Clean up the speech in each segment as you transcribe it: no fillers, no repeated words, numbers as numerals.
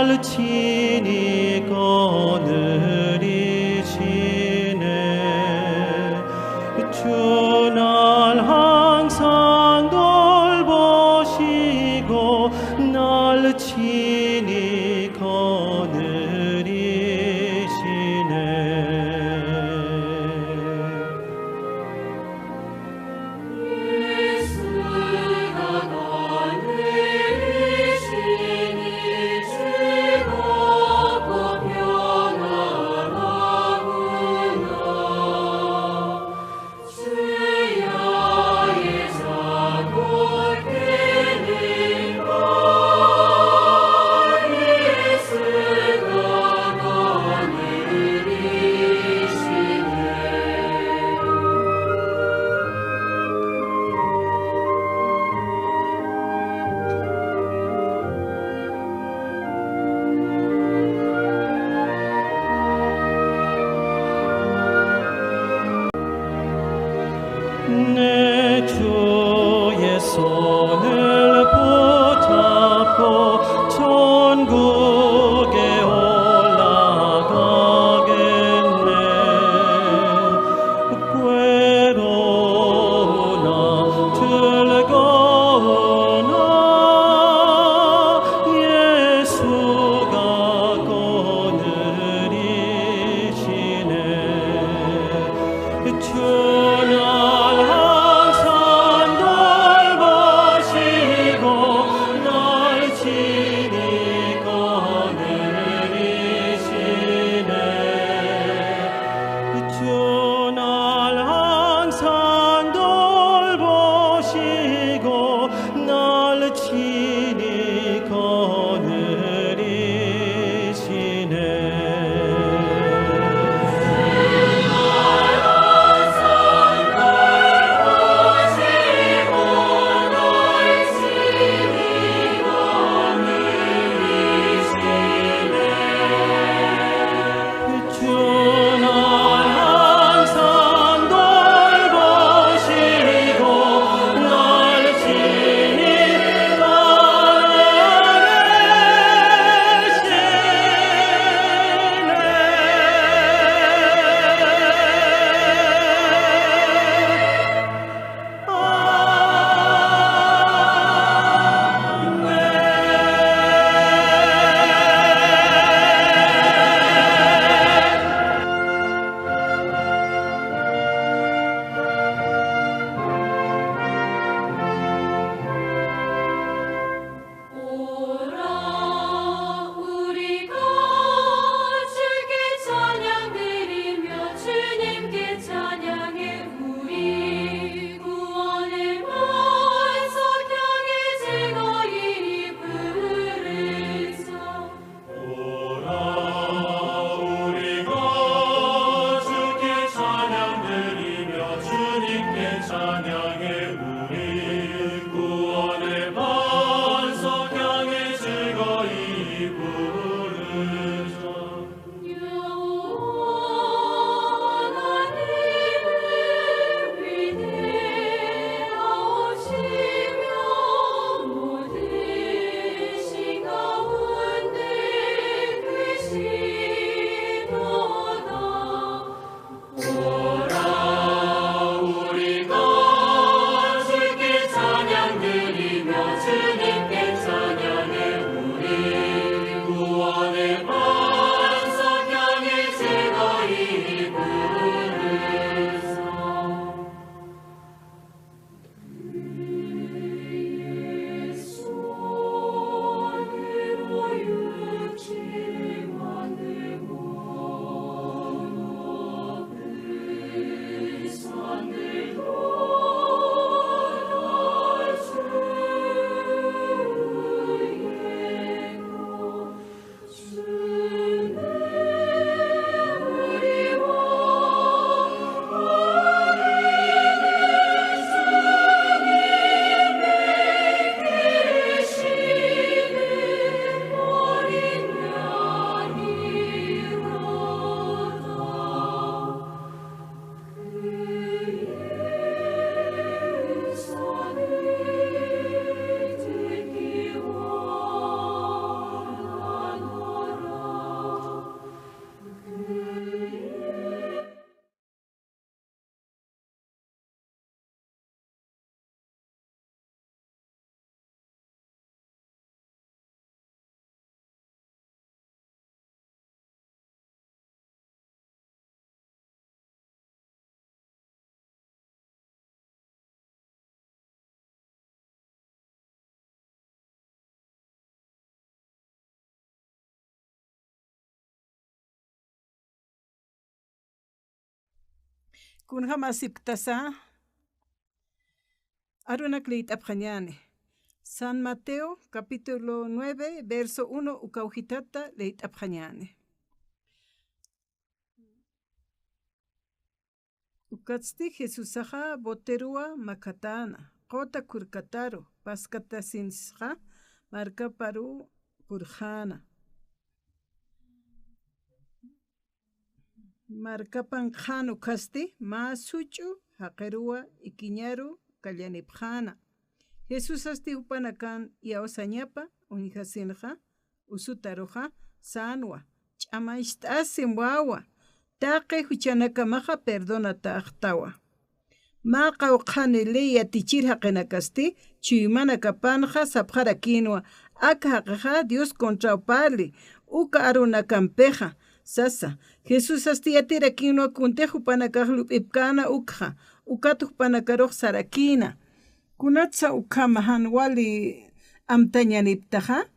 날 친히 거느리시네. 주 날 항상 돌보시고 날 친히 거느리시네. 예수 kunjama siptasa arunak leit apjañane. San Mateo capítulo 9 verso 1 ukaujitata leit apjañane. Ukatsti Jesusaja boterua makatana kota kurkataro paskata sinsja marka paru purjana. Markapan janu kasti masuchu hakerua ikiñaru kallanipjana. Jesús asti upanakan yaosañapa unijasinja usutaroja sanwa ch'amaishtasin wawa taqe huchanakamaja perdona ta'aqtawa. Maqa uqhani leya tichirja qenakasti chuymana kapanja sapjara kinwa aka haqaja Dios contraupali uka aruna kampeja sasa Jesús asti yatira kinwa kunteju panakajlup ipkana ukja ukatuj panakaroj sarakina kunatsa ukama hanwali amtañaniptaja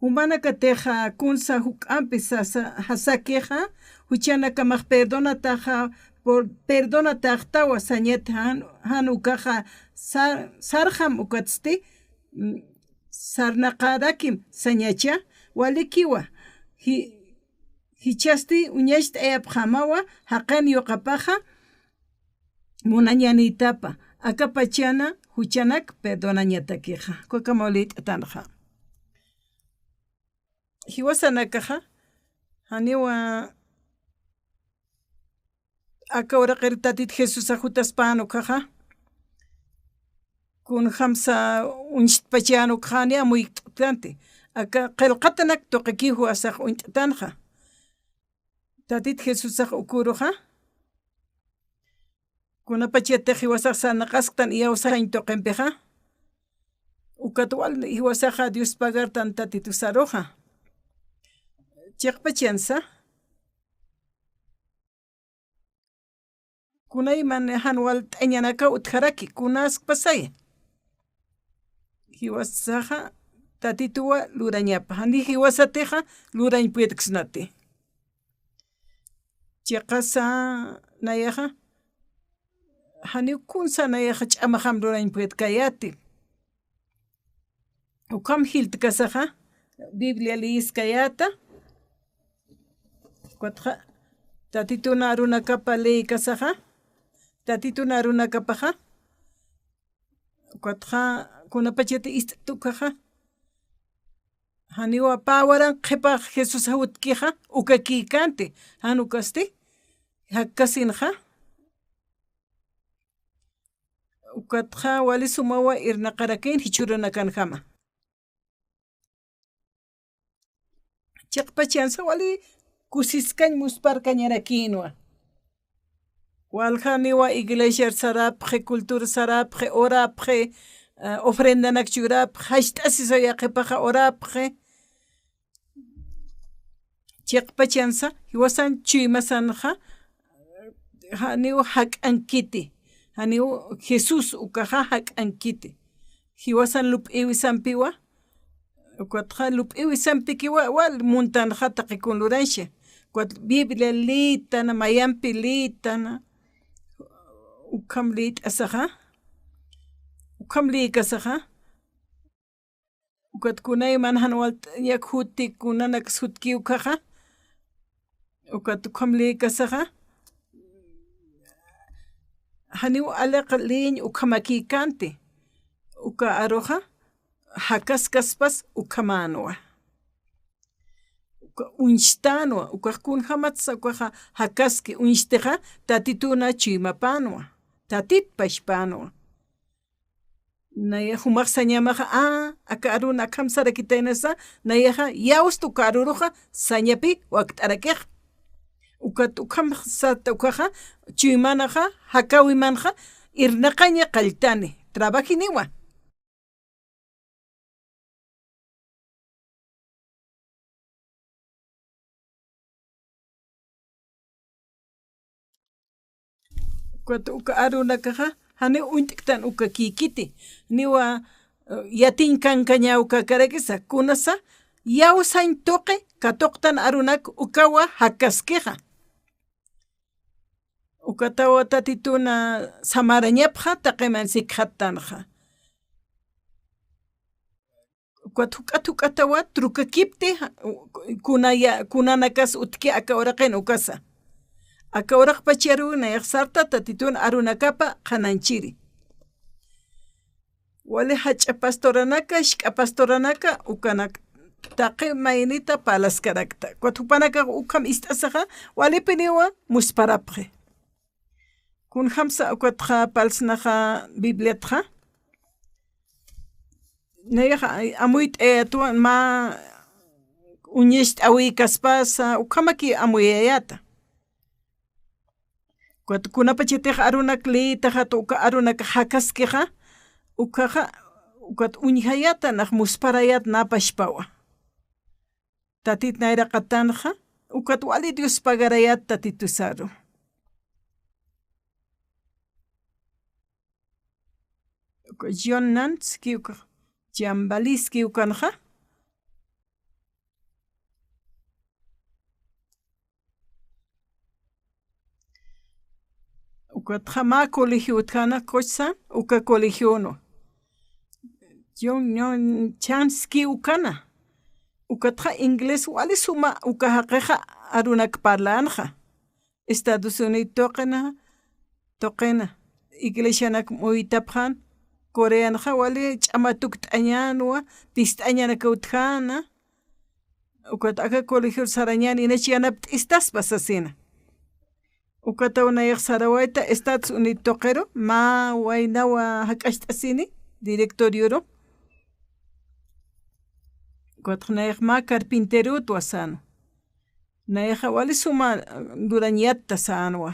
humana kateja kunsa hukampi sasa hasakeja huchana kamaj perdona taja por perdona tajtawa sañet han ukaja sarjam ukatsti sarnaqarakim sañacha walikiwa hichasti uñashta ayapjamawa haqan yoqapaja munañanitapa akapachana huchanak perdonañatakeja kukamaulit atanja hiwasanakaja haniwa akawra qirtatit Jesús ajutaspano kaja kun hamsa unchpachano kania muy importante aka qelqatanak toqekihu asaq untanja tatit Jesús ukuruja kuna pachete hiwasaq sanaqasqtan iyawsajañ toqenpeja ukatwal hiwasaja Dios pagar tanta titusaroja chiqpachansa kunay man hanwal t'añanaka utjaraki kunas pasay hiwasaja tatituwa lurañapa hani hiwasateja lurañ puetkisnate chiqasa nayaja hani kunsa nayaja ch'amajam lurañ puetkayati ukam hiltkasaja Biblia liiskayata Cuatro, tatituna aruna capa ley casaja, tatituna aruna capaja, cuatro, con apachete istucaja, haniwa pawaran kepa Jesús haut kija, ukaki cante, hanukasti, hakasinja, ukatja wali sumawa irnaqarakin hichuranakan jama. Chaqpachansa wali kusiskan musparkañara kinwa. Waljaniwa iglesia sarapje, cultura sarapje, orapje, ofrenda nakchurapje, hashtasiso yaqipaja orapje. Chiqpachansa, hiwasan chuymasanja, haniwa hakankiti. Haniwa Jesús ukaja hakankiti. Hiwasan lup iwisampiwa. Cuatro lup iwisampikiwa wal muntan jata qikun luransha. Cuatro Biblia litana, mayampi litana. Ukam lit asaja. Ukam lit asaja. Ukat kunay manhan wal yak huti kunanak sutki ukaja. Ukat ukam lit asaja. Haniu alaq liñ ukamaki kante. Uka aroja. Hakaskas ukamanwa. Unchtanwa, ukakun hamatsa ukaha hakaski unchteja tatituna chimapanwa. Tatit pashpanwa. Naya humaksañamaja akaruna akamsara kitainasa nayaja yaustu karuruja sañapi waktarakej. Ukat ukamsata ukaja chimanaja hakawimanja irnaqaña qaltani trabajiniwa. Cuando uka aruna kaja hani untiktan uka kikiti niwa yatin kankaña uka karakisa kunasa yawsañ toqe katoktan arunak ukawa hakaskeja ukatawa tatituna samarañapqa taqiman sikhattanqa ukata trukakipti kunanakas utki akawraqin ukasa akawraqpa charuna yaqsarta tatituna arunakapa qananchiri wale hacha pastoranaka shka pastoranaka ukanak taqi maynita palaskarakta kuatupanaka ukam istasaqa walipiniwa musparapqi kun hamsa ukatqa palsnaqa bibliatqa neyaqa amuyt tuan ma uñisht awi kaspasa ukamaki amuyayata kunapa chitiqa arunak litaqa uka arunak hakaskiqa ukaqa ukat uñhayata naq musparayat napashpawa tatit nayraqatanqa ukat wali Dios pagarayat tatitusaru John Nantski Jambaliski ukanqa ukatqa ma colegio utkana kochsa uka colegio no John Chansky ukana ukatqa inglés wali suma uka haqiqa arunak parlaanja Estados Unidos toqena iglesianak muitapqan Coreanqa wali ch'amatuk t'añanwa tist'añanaka utjana ukat aka colegio sarañani inachi yanap t'istaspas asina ukata unayaq sarawayta Estados Unidos toqero ma waynawa hak'asht'asini directorioro ukatqa nayaq ma carpinteruta wasano nayaqa wali suma durañatta sanwa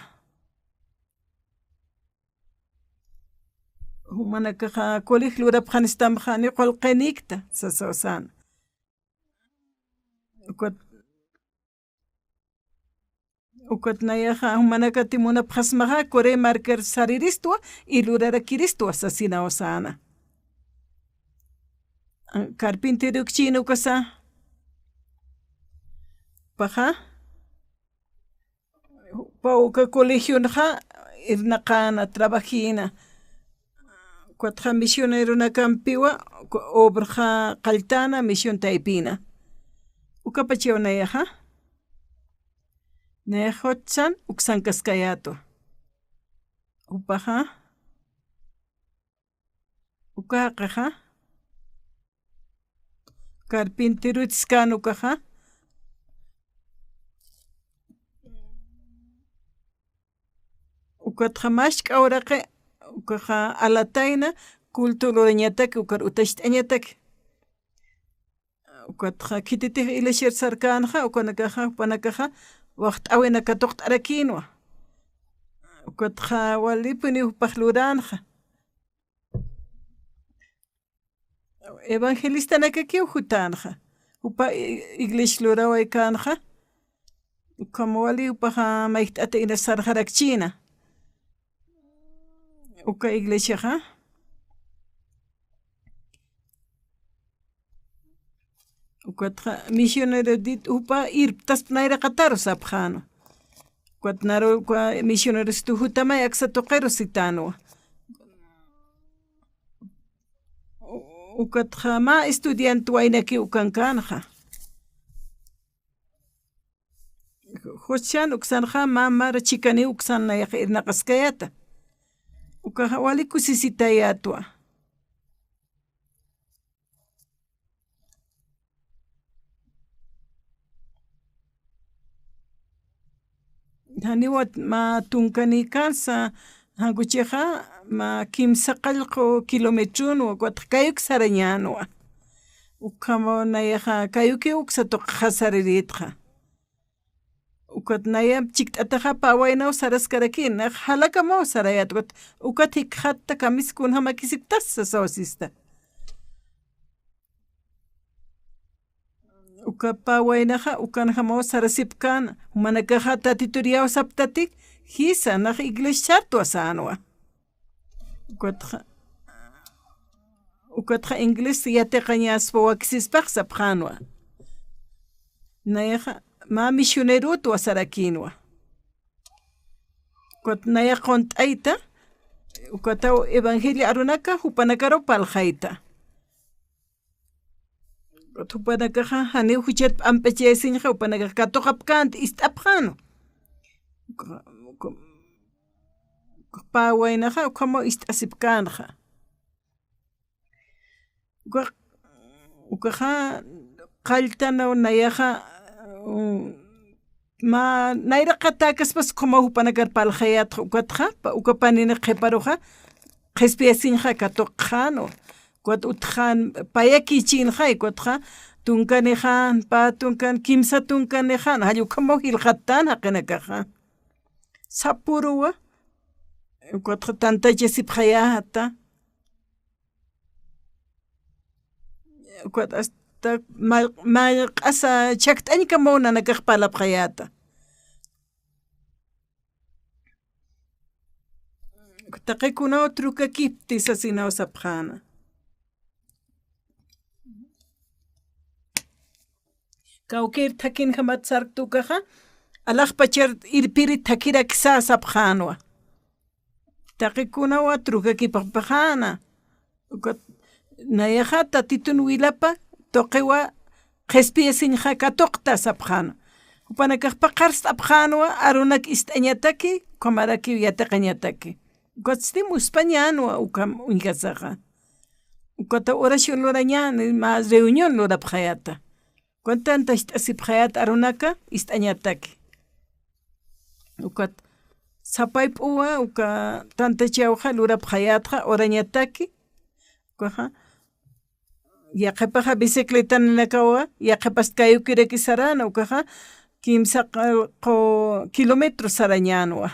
humanakaqa colegio urapqanistamqani qolqenikta sasawsana ukat nayaqa humanaka timunapqasmaqa Corea marcar sariristwa y lurarakiristwa sasinawasana carpintero chino kasa paqa pauka colegio naqa irnaqana trabajina kuatqa misionero na kampiwa obrqa qaltana misión taipina ukapachiwa nayaqa nayaqhotsan uksankaskayato upaqa ukaqaqa carpintero tiskanu kaqa ukatqa mashka awraqi ukaqa alatayna cultururañataki ukar utashtañataki ukatqa kititiq ilashir sarkanqa ukanakaqa upanakaqa waqt'awina katuq t'arakinwa ukatqa walipuni upaq luranqa evangelista nakakiw hutanqa upa iglesia luraway kanqa ukama wali upaqa mayht'ata ina sarqarakchina uka iglesiaqa ukatqa misionero dit upa irptas nayraqataru sapqano ukatnaru misioneros tu hutamay aksa toqero sitano ukatqa ma estudiante waynaki ukankanqa hochan uksanqa mamara chikani uksan nayaqa irnaqaskayata ukaqa wali kusisitayatwa haniwat ma tunkani kansa hankuchiqa ma kimsa qallqu kilometrunwa kuatqa kayuk sarañanwa ukama nayaqa kayuki uksatuq qasariritqa ukat nayam chikt'ataqa pawaynaw saraskaraki naq halakamaw sarayat ukat hikhatta kamiskun hamakisiktas sawsista uka pawaynaqa ukanhamaw sarasipkana humanakaqa tatituriyaw saptatik hisa naq iglesiartu asanwa ukatqa inglés yatiqa ñaspa wakisispaq sapqanwa nayaqa ma misioneruta wasarakinwa Kot naya qont'ayta ukata evangelio arunaka hupanakaro paljaita. Kot hupanakaja hani huchet ampechesinja hupanaka katoqapkant istapjano. Pawainaja como istasipkanja. Ukaja qaltana nayaja ma naira qatakas pas como hupanakar paljayat ukatja ukapanina qeparoja qespiasinja katoqjano kuat utjan payakichinja ikotja tunkanejan patunkan kimsa tunkanejan hayu como hilqatana qenakaja sapuruwa ukatja tantachesipjayata kuat hasta mal q'asa chakt'aña monanakaq palapqayata taqaykunawan trukakiptis asinawsapqana kawkir thakinja matsarktukaja alaqpachar irpirit thakira kisasapqanwa taqaykunawan trukakipaqpaqana nayaja tatitun wilapa toqewa qespiasinja katoqta sapqana upanakaqpa qarsapqanwa arunak ist'añataki qamaraki yataqañataki Gotstim Españano ukam ungasaja. Ukata oración lorañana más reunión lora pjayata. Con tanta asipjayat arunaka istañataki. Ukat sapaip uwa uka tanta chauja lura pjayatra orañataki. Ukaja yaqepaja bicicleta nakawa yaqepas kayukireki sarana ukaja kimsa kilómetros sarañanwa.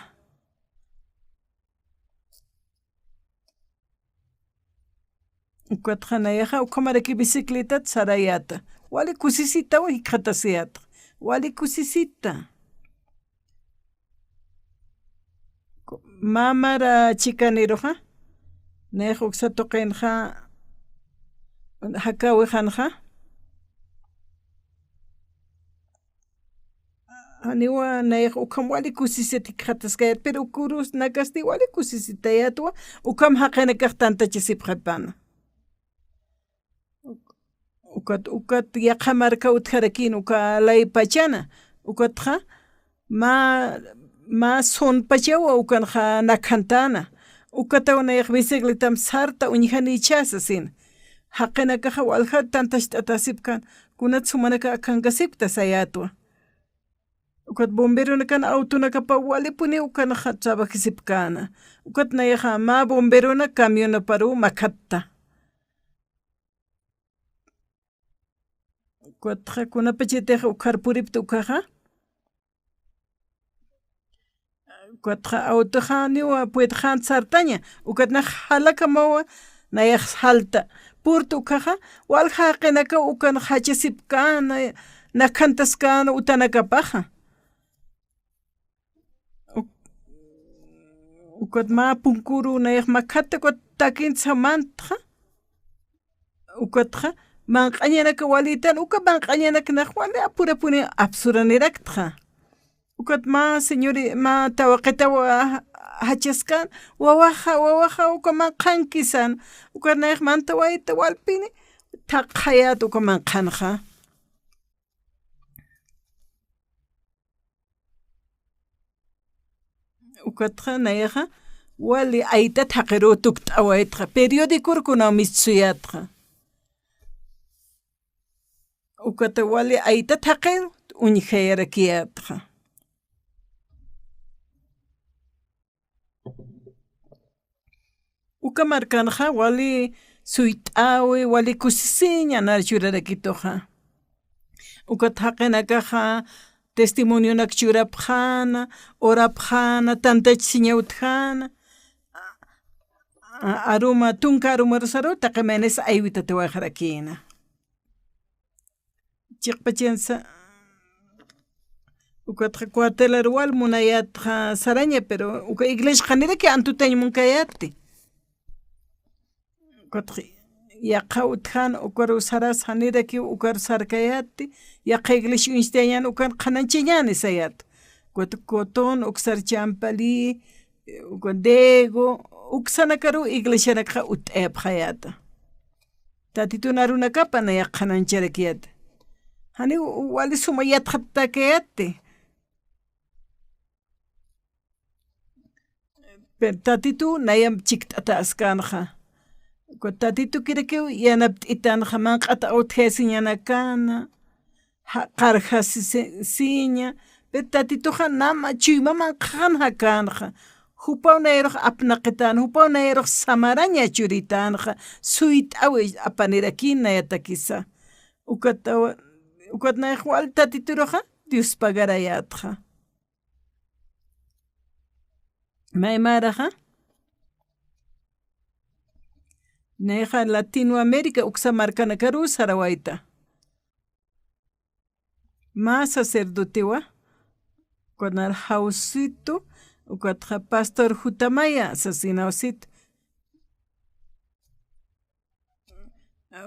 Ukatjanayaja ukamareki bicicleta sarayata. Wali kusisita wa hikatasiata. Wali kusisita. Mamara chikaniroja. Neja uksatokenja. Hakawejanja. Aniwa neja ukam wali kusisita hikataskayat. Pero kurus nakasti wali kusisita yatwa. Ukam hakenekaj tanta chisipjapana. Ukat yaqamarka utjarakin uka lay pachana ukatja ma son pachawa ukanja nakantana ukatawana yaq bicicletam sarta uñjani chasasin haqena kaja walja tantash tatasipkan kunat sumanaka akankasipta sayatwa ukat bombero nakan auto nakapa walipuni ukanja trabajisipkana ukat nayaja ma bombero na camión na paru makatta Kuatja kuna pacheteja ukarpuripta ukaja. Kuatja autoja niwa puetjan sartaña. Ukatna halaka mawa na yax halta. Purta ukaja walja qenaka ukan hachasipkana na kantaskana utanaka paja. Ukatma punkuru na yax makata kuat takin samantja. Ukatja manqañanaka walitan uka manqañanaka wali apurapuni absuranirakta ukat ma señori ma tawaqita wa hachaskan wawaja uka manqankisan uka nayaq manta wayta walpini taqhayat uka manqanja ukatja nayaqa wali ayta thaqiru tukt'awaytqa periodikurkuna mitsuyatqa ukata wali ayta thaqir uñjayarakiatqa uka markanja wali suyt'awi wali kusisiña narchurarakitoja uka thaqinakaja testimonio nakchurapjana orapjana tantachsiñawtjana aruma tunka arumarusaro taqemenes aywita tewajrakina Chiqpachensa ukatja cuartelar wal munayatja saraña pero uka iglesia qanira que antutañ munkayati ukatja yaqa utjan ukaru saras qanira que ukaru sarkayati yaqa iglesia instañan ukan qananchiñani sayat kuat koton uksar champali Diego uksanakaru iglesianaka ut'ayapqayata tatitunarunaka panayaqanancharakiyata hani wali suma yatqatakayate pero tatitu nayam chikt'ata askanja tatitu kirakiw yanapt'itanja manq'ata utjesiñanakana qarja siña pero tatituja nama chuymaman qanja kanja hupawnayruq apnaqitana hupawnayruq samaraña churitanja suyt'awi apanirakina kisa ukatnayaq wali tatituruqa Dios pagarayatqa maymaraqa nayqa Latinoamérica uksa markana karu Sarawayta ma sacerdotewa kunar Jausito ukatqa Pastor Jutamaya asesinawsito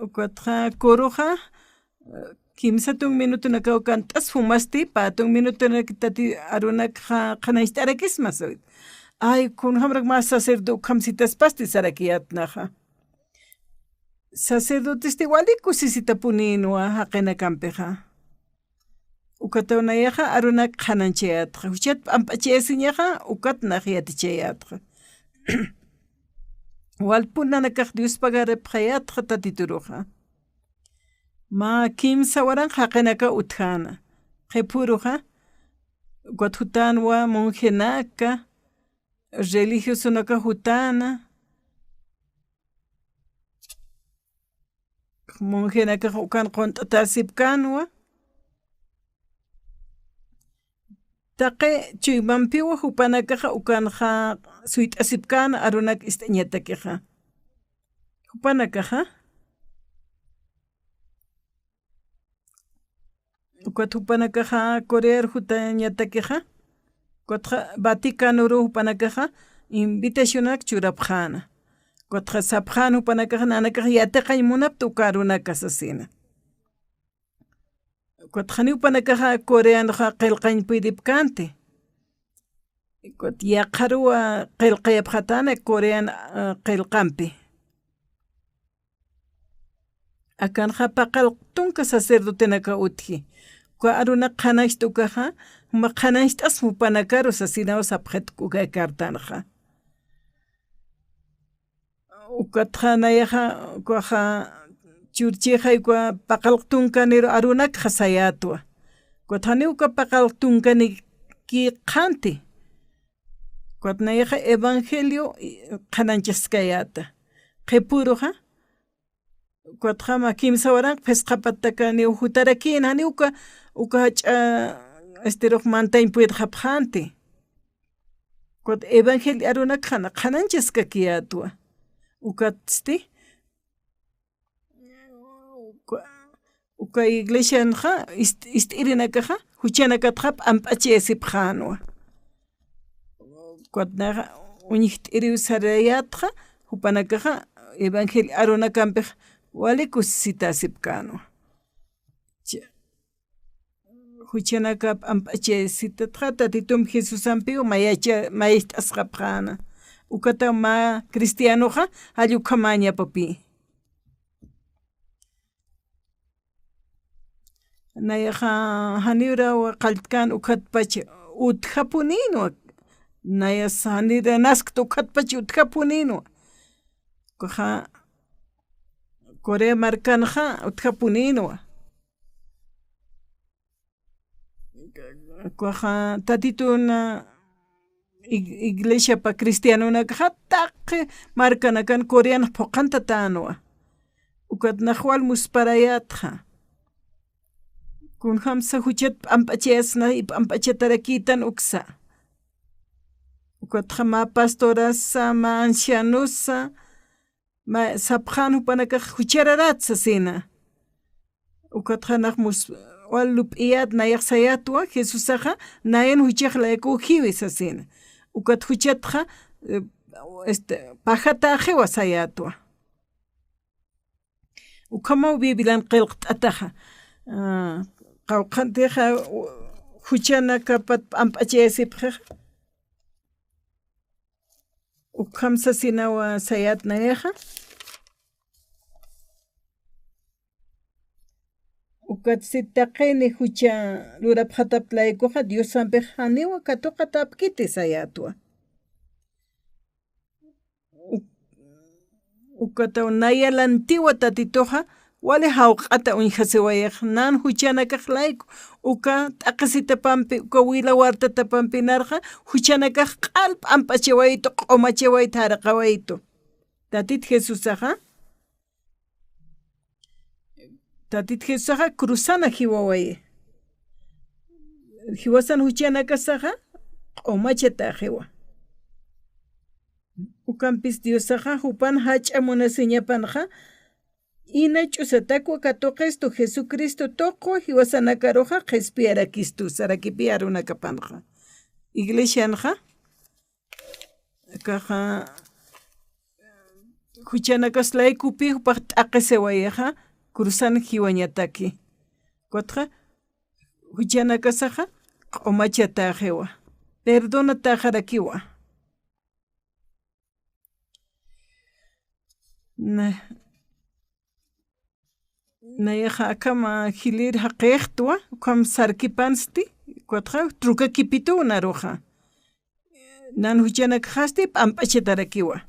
ukatqa koroqa kimsa tun minutunaka kawkantas fumasti patun minutunaka tati arunaka qanaychtarakismas ay kun hamrak mas sacerdote kamsitas pasti sarakiyatnaqa sacerdote wali kusisita puninwa haqina kampiqa ukatawnayqa arunak qhananchayatqa huchat p'amp'achaysiñaqa ukatnaq yatichayatqa walpunanakaq Dios pagaripqayatqa tatituruqa ma kimsa waran haqinaka utjana qhipuruqa ukat hutanwa monjenaka religiosunaka hutana monjenaka ukan qont'ata sipkanwa taqe chuymanpiwa hupanakaqa ukanja suyt'asipkana arunak ist'ñatakiqa hupanakaqa ukat hupanakaqa Corea hutañatakiqa ukatqa Vaticanoro hupanakaqa invitacionak churapqana ukatqa sapqana hupanakaqa nanakaqa yataqay munapta ukarunaka sasina ukatqani hupanakaqa Coreanoqa qillqañpuypipkanti ukat yaqaruwa qillqayapqatana Coreana qillqanpi akanja paqal tunka sacerdotenaka utji aruna qhanashta ukaqa ma qhanasht'as hupanakaru sasinawa sapqheta ukaykartanaqa ukatqa nayaqa ukaqa churchijayqa paqal tunkaniru arunaka sayatwa ukatqani uka paqal tunkani qanti ukatnayaqa evangelio qhananchaskayata qhipuruqa ukatqa kimsa waran pesqapatakani hutarakina hani uka hach'a ruq mantaynpuyta hapqanti ukat evangelio arunaka qhananchaskakiyatwa ukatsti uka iglesianaqa ist'irinakaqa huchanakataqa p'amp'achayasipqanwa ukatnaqa uñik t'iriw sarayatqa hupanakaqa evangelio arunakanpiq wali kusisitasipkanwa huchanaka p'amp'achaysitatqa tatitum Jesusanpiwan mayach'asqapqana ukata ma cristianoqa allukha mañapapi nayaqa hanirawa qallqan ukhatpacha uthapuninwa nayas hanira naskta ukhatpacha uthapuninwa ukaqa Corea markanaqa uthapuninwa ukaqa tatituna iglesia pa cristianunakaqa taqi markanakan coreana phuqanta tanwa ukatnaq walmusparayatqa kun hamsa huchat p'amp'achayasna p'amp'achatarakitan uksa ukatqa ma pastorasa ma ancianusa ma sapqhan hupanakaq huchararatsa sina ukatqa naq walup'iyat nayaq sayatwa Jesusaqa nayan huchaqlayku hiwis asina ukat huchatqa pajata ajiwa sayatwa ukama bibilan qillqt'ataqa qawqantiqa huchanaka p'amp'achayasipqa وخمسة سنة وسيات نيخة وقد ستقيني خوشا لورا بخطب لايكوها ديوسان بخاني وكتو قطب كيتي سياتوا وكتو نايا لانتيوة تاتيتوها wale hawq'ata uñhasiwayaqnan huchanakaq layku uka t'aqisita pampi uka wila wartata pampinarqa huchanakaq q'alp amp'achawaytu q'umachawayta harqawaytu tatit Jesusaqa cruzana hiwawaye hiwasan huchanakasaqa q'umachata hiwa ukanpis Diosaqa hupan hach'amunasiñapanqa ina ch'usatakwa katuqistu Jesucristo toko hiwasanakaruqa qhispiyarakistu sarakipiarunakapanqa iglesianqa kaqa huchanakaslaykupi hupaq t'aqisiwayaqa cruzan hiwañataki kutqa huchanakasaqa q'umachata hiwa perdonata harakiwa nayaqa akama hilir haqiqtwa kam sarkipansti kutqa truka kipitu naruqa nan huchanakaqasti p'amp'achatarakiwa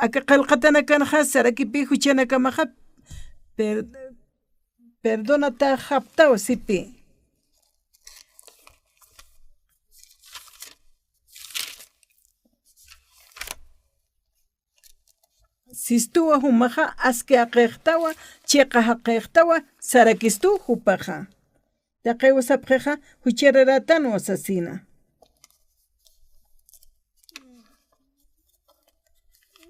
aka qillqatanakanqa sarakipi huchanakamaqa perdonata haptawa sipi sistuwa humaqa aski aqiqtawa chiqa haqiqtawa sarakistu hupaqa taqaywa sapqiqa huchararatan wasasina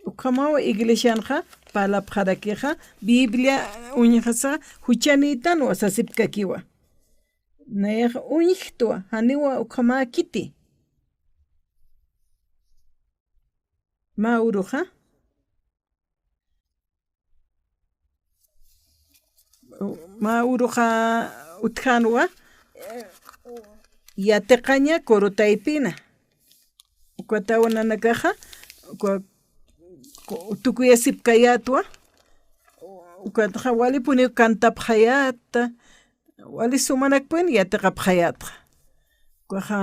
ukamawa iglesianqa palapqarakiqa Biblia uñiqasa huchanitan wasasipkakiwa nayaqa uñiqtwa haniwa ukama kiti mauruqa mauruqa utqanwa yatiqaña korotaypina ukatawa nanakaqa tukuya sipkayatwa ukataqa wali puni kantapqayata wali sumanakpuni yatiqapqayatqa ukaqa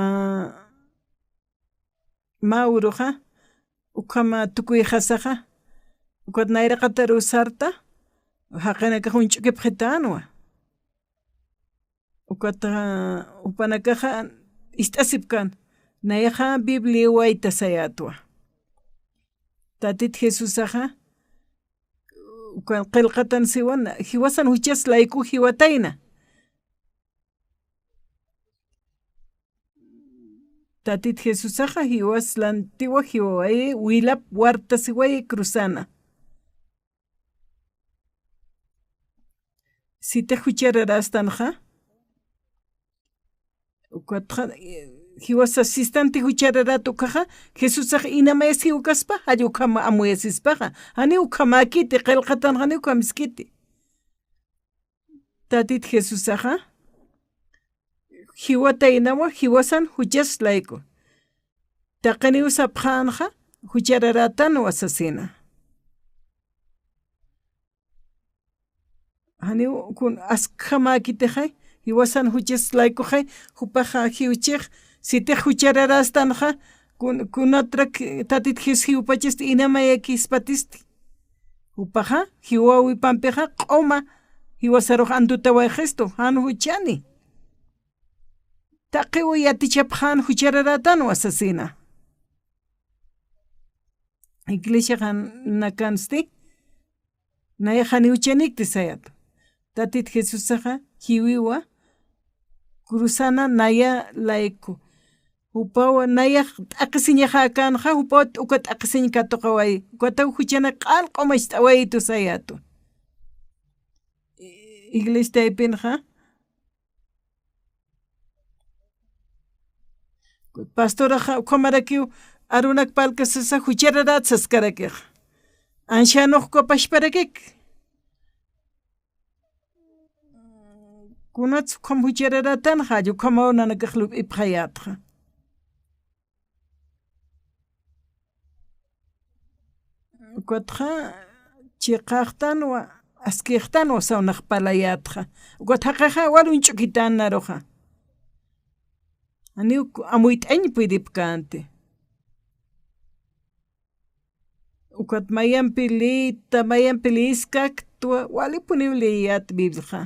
mauruqa ukama tukuy qasaqa ukat nayraqata rusarta haqinakaqa hunch'ukipqitanwa ukataqa upanakaqa ist'asipkan nayaqa Biblia wayta sayatwa tatit Jesusaqa ukan qillqatan siwana hiwasan huchas layku hiwatayna tatit Jesusaqa hiwaslantiwa hiwawaye wilap warta siwaye cruzana sita huchararastanqa ukatqa hiwas asistante huchararatukaqa Jesusaqa inamayas hiwakaspa halli ukama amuyasispaqa hani ukamakiti qillqatan hani ukamiskiti tatit Jesusaqa hiwataynawa hiwasan huchas layku taqani usapqanqa huchararatan wasasina hani kun askamakitiqay hiwasan huchas laykuqay hupaqa hiwchiq sitiq huchararastanqa kunatra tatit Jes hiwpachista inamayakispatisти hupaqa hiwawi pampiqa q'uma hiwasaruq antuta wayqistu han huchani taqiwa yatichapaq huchararatan wasasina iglesia nakansti nayaqani huchanikti sayat tatit Jesusaqa hiwiwa cruzana naya layku upawa naya t'aqisiñaqa kanqa upawa uka t'aqisiñ katuqaway ukataw huchana q'alq'umash t'awaytu sayatu iglesiaypinqa pastoraqa ukamarakiw arunak palkasasa huchararatsas karakiq anshanuq kopashparakik kunatsu kam huchararatan hallu kamaw nanakaqlup ipqayatqa ukatqa chiqaqtanwa askirtanwa sawnaq palayatqa ukataqaqa walun ch'ukitannaruqa ani amuyt'aña pidipkante ukat mayanpi lita mayanpi liskaqtwa walipuniwliyat Bibliaqa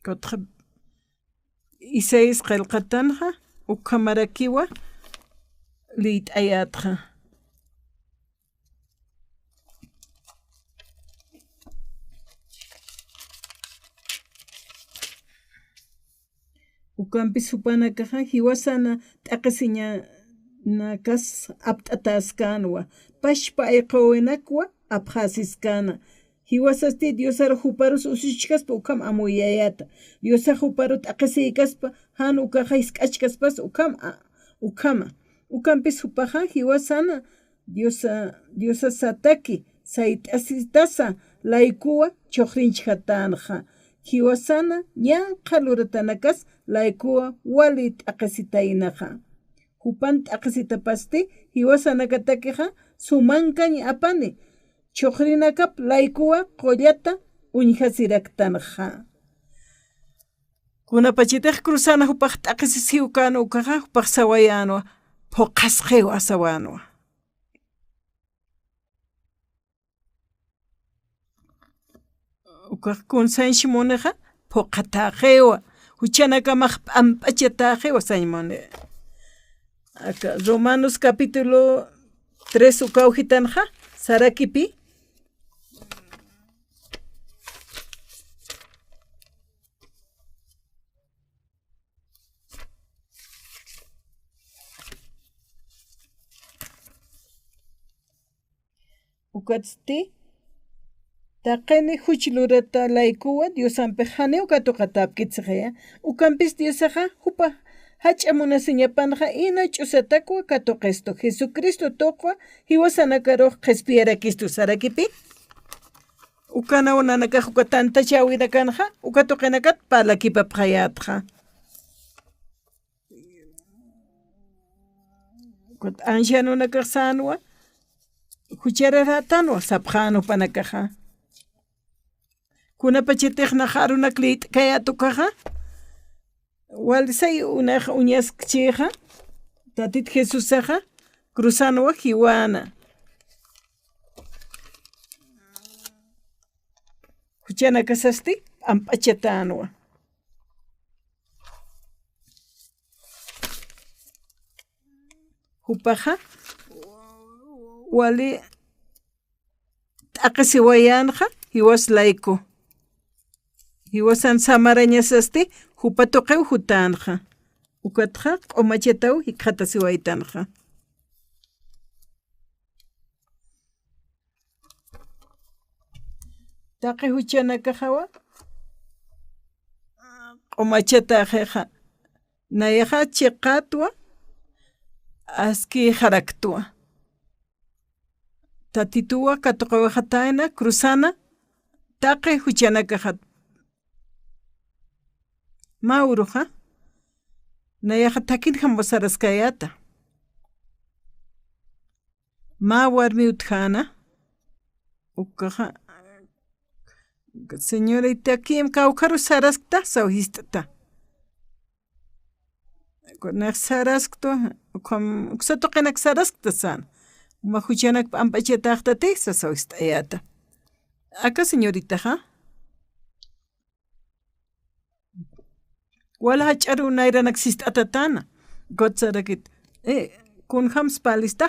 kotqa Isaías qillqatanqa ukhamarakiwa lit'ayatqa ukanpis supanakaqa hiwasana t'aqisiña nakas apt'ataskanwa pashpa ayqawinakwa apqasiskana hiwasasti Diosara huparus usuchkaspa ukam amuyayata Diosa huparu t'aqisiykaspa han ukaqa hisk'achkaspas ukama ukanpis hupaqa hiwasana Diosa sataki sayt'asitasa laykuwa chuqrinchik hatanqa hiwasana ñanqa luratanakas laykuwa wali t'aqisitaynaqa hupan t'aqisitapasti hiwasanakatakiqa sumankaña apani chuqrinakap laykuwa qollata uñhasiraktanqa kunapachitaq cruzana hupaq t'aqisisiw kanu ukaqa hupaq sawayanwa phuqasqiwa sawanwa ukaq kunsanshimoniqa phuqataqiwa huchanakamaq p'amp'achataqiwa saymoni acá Romanos capítulo 3 ukawhitanqa sarakipi ukatsti taqini huchlurata laykuwa Diosanpi haneu katuqatapkichqaya ukanpis Diosaqa hupa hach'amunasiñapanqa ina ch'usatakwa katuqistu Jesucristo tuqwa hiwasanakaruq qhispiyarakistu sarakipi ukana unanakaq uka tantachawinakanqa ukatuqinakat palakipapqayatqa ukat anshanunakaq sanwa huchararatanwa sapqanu panakaqa kunapachitiqna harunak lit'kayatukaqa walisay unaq uñaskchiqa tatit Jesusaqa cruzanwa hiwana huchanakasasti amp'achatanwa hupaqa wali t'aqisiwayanqa hiwas layku hiwasan samarañasasti hupatuqiw hutanqa ukatqa q'umachataw hiqhatasiwaytanqa taqi huchanakaqa q'umachataqiqa nayaqa chiqatwa aski haraktuwa tatituwa katuqawaqatayna cruzana taqi huchanakaqa mauruqa nayaqa takin hambasaraskayata ma warmi uthana ukaqa señorita kim kawkaru saraskta sawhistata kunak saraskto uksatuqinak saraskta san uma huchanak amp'achataqtati sasawhist'ayata aka señoritaqa wala hach'aru nayranak sist'atatana gotsarakit kun hams palista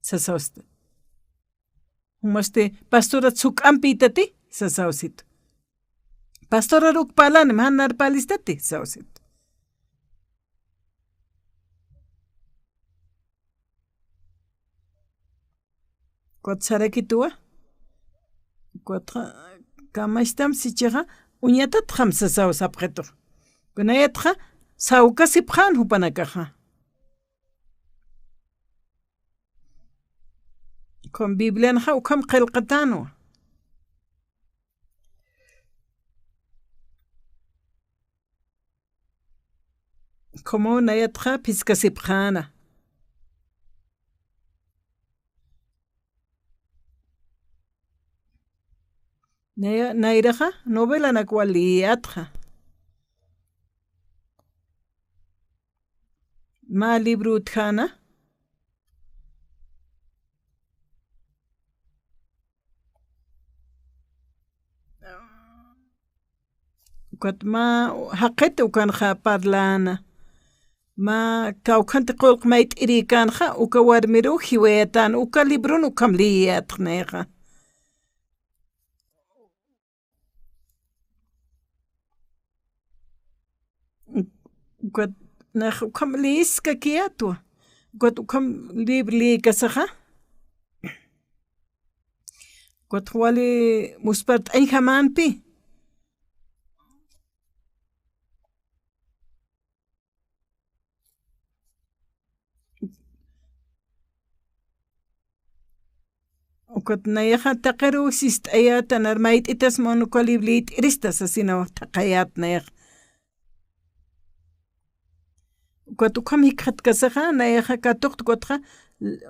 sasawsta humaste pastora tsuk'anpitati sasawsit pastora rukpalani hanar palistati sawsit gotsarakituwa gotqa kamashtam sichaqa uñatat hamsasaw sapqetur kunayatqa sawkasipqan hupanakaqa kon Biblianqa ukham qillqatanwa como nayatja piskasipjana. Nairaja novela nakwaliatja. Ma libro tjana. Quat ma haqet ukanja parlana. Ma kaukante qolq mait irikanja uka warmiru hiwetan uka librun ukam liatjneja. Quat nach ukam liska kiatua. Quat ukam libli kasaja. Quat wali muspart ay hamanpi. Ukat nayaja taqaru sist ayata narmait itas monukoliblit iristas asino taqayat nayaj. Ukat ukam hikhat kasaja nayaja katukt kotja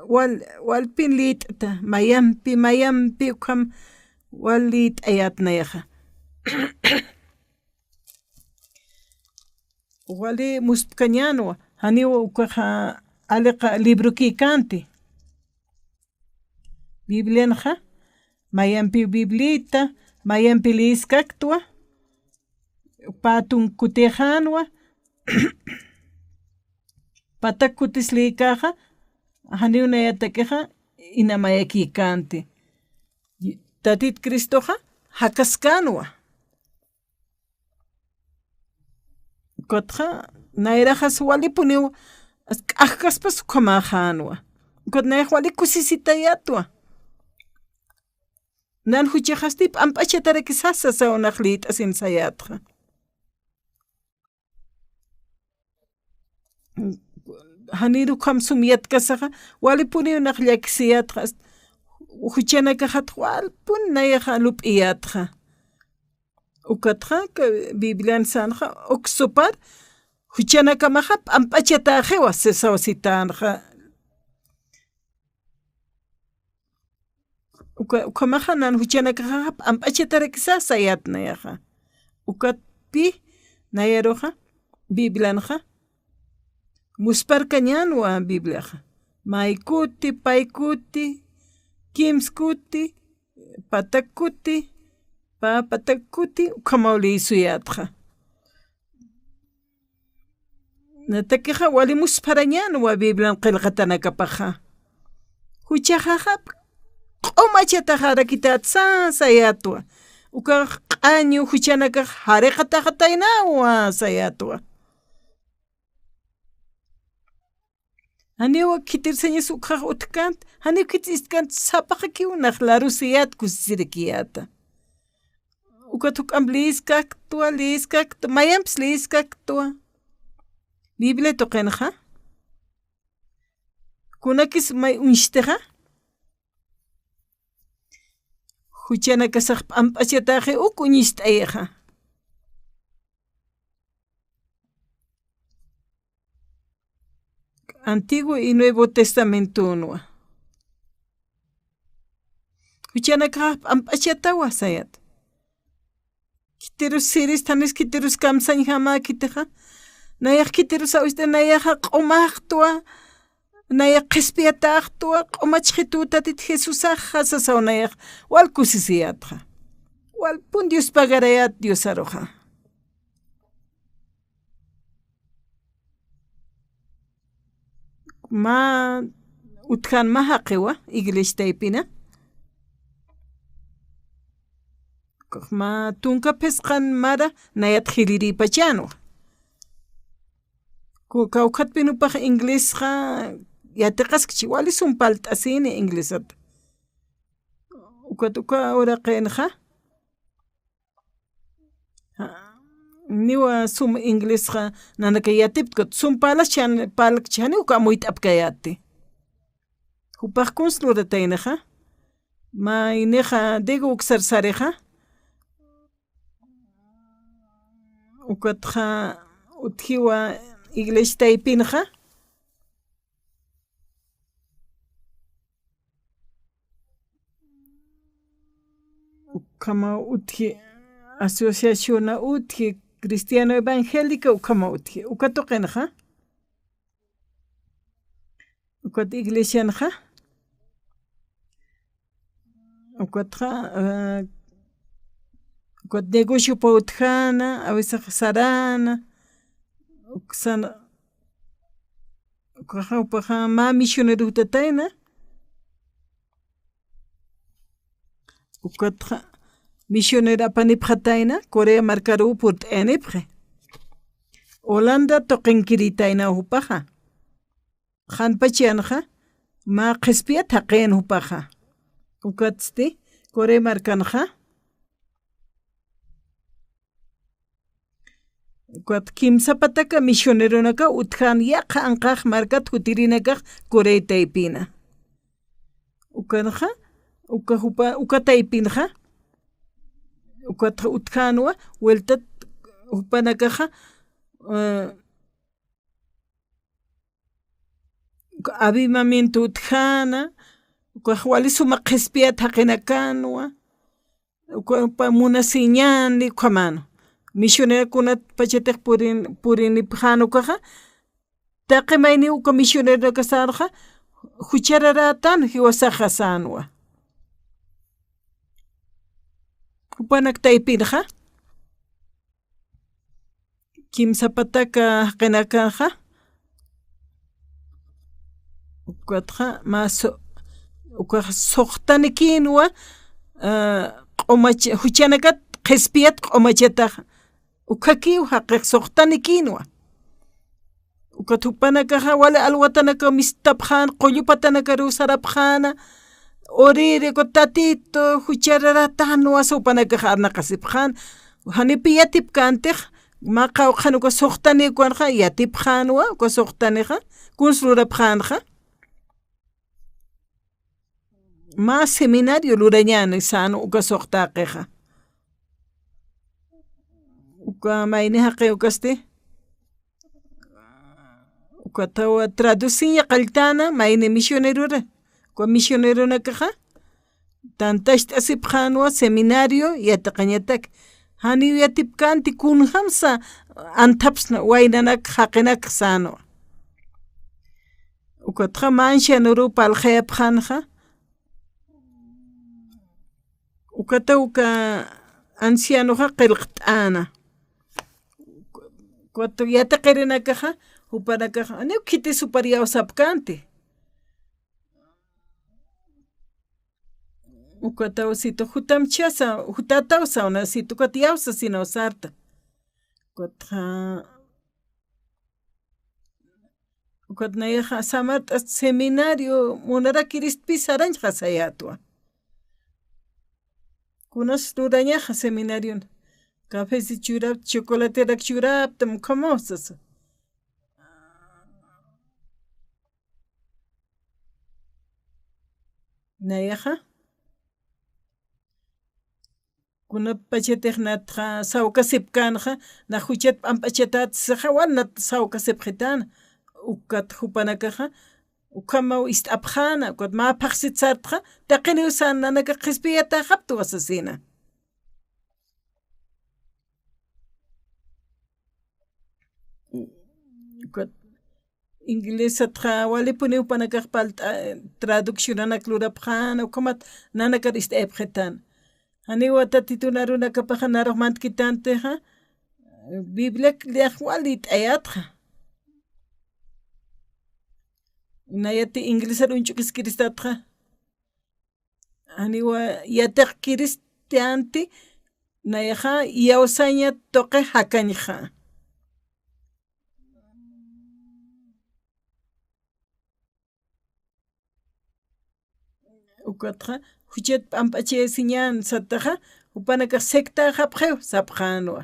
wal pin lit ta mayampi ukam wal lit ayat nayaja. Wali muspkanyano hani ukaja alqa libro ki kanti. Biblianja, mayampi biblita, mayampi liskaktua, patun kutejanwa, patak kutislicaja, haniuna yatakeja, inamayaki kanti. Tatit Cristoja, hakaskanwa. Kotja, nairajas walipuniwa, akaspas kamajanwa. Kot nairaj wali kusisitayatua. Nan huchajastip ampachetare kisasa sa onajlit asin sayatra. Haniru kam sumiat kasaja wali puni onajliaksiyatra. Huchana kajat wal pun nayaja lup iyatra. Ukatra ka Biblian sanja oksopar huchana kamajap ampachetajewa se sausitanja. Ukamajanan huchanakajap ampachetare sayat nayaja. Ukat pi nayaroja Biblianja. Muspar kanyanwa Bibliaja. Maikuti, paikuti, kimskuti, patakuti, patakuti, ukamauli suyatja. Natakeja wali musparanyanwa Biblian qilqatanakapaja. Huchajajap q'umachata harakitat sayatwa. Uka q'añu huchanaka hareqatajataynawa sayatwa. Haniwa kitirseñas uqaq utkant, haniwa kitiskant sapaqa kiunaq larusiyat kusirikiyata. Uka tukam liskaktua, mayamps liskaktua. Biblia toqenja. Kunakis may unshtaja. Huchana kasaq ampachetaje ukunistayja. Antiguo y Nuevo Testamento no. Huchana kasaq ampachetawa sayat. Kiterus series tanes kiterus kamsan hama kiteja. Nayaq kiterus awiste nayaqa q'umaqtua. Nayaq qispiataqtua q'umachqituta Jesusaj hasasa nayaq wal kusisiyatqa. Wal pun Dios pagarayat Dios aroja. Ma utkan mahaqiwa igleshtaypina. Ma tunka pesqan mara nayat khiliri pachano. Kawkat pinupaq inglesqa yataqaskchi wali sumpalt asini inglesat. Ukatuka ora qenja. Niwa sum inglesqa nanaka yatiptkot sumpalas chan palak chani uka muit apkayati. Upaq kunslura taynaja. Ma ineja dego uksarsareja. Ukatja uthiwa iglesia taipinja kama utki asociación utki cristiano evangélico kama utki ukatoqenja ukat iglesia nja ukatja ukat negocio pautjana a veces sarana uksana ukaja ma misionero tataina ukatja misionera panipjataina Corea marcaru put enipje Holanda toqenkiritaina hupaja Hanpachianja ma qespia taqen hupaja ukatsti Corea markanja ukat kimsa pataka misionero naka utjan yaqa anqaq markat hutirinaka Corea taipina ukanja ukataipinja ukatja utjanwa vuelta upanakaja avivamiento utjana ukajwali suma qespia taqenakanwa upa munasiñanli qamano misionera kunat pachetek purini pjano kaja taqemayni uka misionera kasarja huchararatan hiwasaja sanwa upanak taipinja kimsa pataka qenakaja ukatja maso ukaj soqtanikinwa q'umach huchanakat qespiat q'umachataja ukakiw haqiq soqtanikinwa ukatupanakaja wala alwatanaka mistapjan qullupatanaka rusarapjana orire ko tatito huchararatanwa sopanakaja arnaqasipjan hanipi yatipkantej ma qawqanuka soqtanikuanja yatipjanwa ko soqtaneja kunslurapjanja ma seminario lurañana sano uka soqtaqeja uka mayni haqe ukaste uka tawa traduciya qaltana mayni misionerura uka misionero nakaja tantash asipjanwa seminario yataqañatak hani yatipkanti kunhamsa antapsna waynanak haqenak sano uka tja mancha nuru palqeyapjanja ukata uka ancianoja qillqt'ana cuando yataqarinakaja upanakaja ani ukiti superiawsapkanti ukatawsito hutamchasa hutatawsa una sito katiyawsa sino sarta ukatnayaja samarta seminario munarakirispi saranja sayatwa kunas rurañaja seminario café si churap chocolatera churap tam kamosas nayaja kuna pachetegnatja saukasipkanja na huchat ampachetat sajawan saukasipjetana ukat hupanakaja ukama istapjana ukat ma paqsitsartja taqini usananaka qispiyata haptu asasina ukat inglesatja walipuni upanakaj traduccionanak lurapjana ukamat nanakar istapjetana hani wata titularunaka pajanaroj mantkitanteja biblia liajwalit ayatja nayati inglesa runchukiskristatra aniwa yatek kristianti nayaja yausaña toqe hakañja ukatra huchet pampache siñan sataja upanaka sekta hapjeu sapjanwa